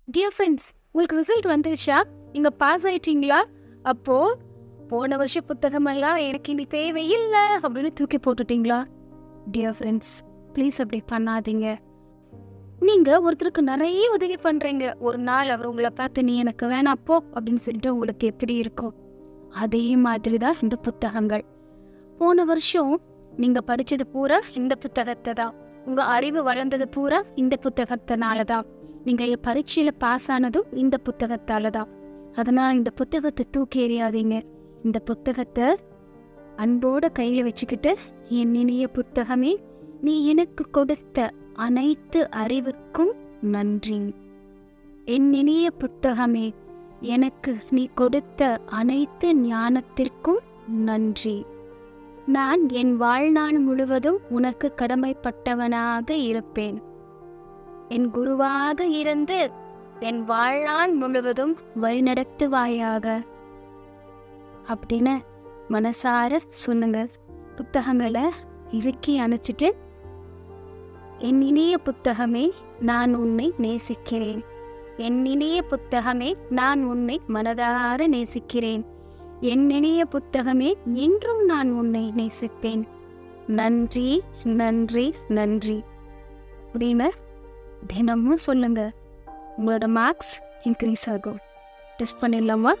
Dear friends, உங்களுக்கு result வந்துருச்சா? நீங்கள் பாஸ் ஆயிட்டீங்களா? அப்போது போன வருஷம் புத்தகமெல்லாம் எனக்கு இனி தேவையில்லை அப்படின்னு தூக்கி போட்டுட்டீங்களா? டியர் ஃப்ரெண்ட்ஸ், ப்ளீஸ் அப்படி பண்ணாதீங்க. நீங்கள் ஒருத்தருக்கு நிறைய உதவி பண்ணுறீங்க. ஒரு நாள் அவர் உங்களை பார்த்து நீ எனக்கு வேணாம் போ அப்படின்னு சொல்லிட்டு உங்களுக்கு எப்படி இருக்கும்? அதே மாதிரி தான் இந்த புத்தகங்கள். போன வருஷம் நீங்கள் படித்தது பூரா இந்த புத்தகத்தை தான். உங்கள் அறிவு வளர்ந்தது பூரா இந்த புத்தகத்தினால தான். நீங்கள் பரீட்சையில் பாஸ் ஆனதும் இந்த புத்தகத்தால தான். அதனால் இந்த புத்தகத்தை தூக்கி எறியாதீங்க. இந்த புத்தகத்தை அன்போட கையில் வச்சுக்கிட்டு, என் இனிய புத்தகமே, நீ எனக்கு கொடுத்த அனைத்து அறிவுக்கும் நன்றி. என் இனிய புத்தகமே, எனக்கு நீ கொடுத்த அனைத்து ஞானத்திற்கும் நன்றி. நான் என் வாழ்நாள் முழுவதும் உனக்கு கடமைப்பட்டவனாக இருப்பேன். என் குருவாக இருந்து என் வாழ்நாள் முழுவதும் வழிநடத்துவாயாக அப்படின்னு மனசார சொல்லுங்க. புத்தகங்களை இறுக்கி அணைச்சிட்டு, என் இனிய புத்தகமே, நான் உன்னை நேசிக்கிறேன். என் இனிய புத்தகமே, நான் உன்னை மனதார நேசிக்கிறேன். என் இனிய புத்தகமே, என்றும் நான் உன்னை நேசிப்பேன். நன்றி, நன்றி, நன்றி அப்படின்னு தினமும் சொல்லுங்க. உங்களோட மார்க்ஸ் இன்க்ரீஸ் ஆகும். டெஸ்ட் பண்ணிடலாமா?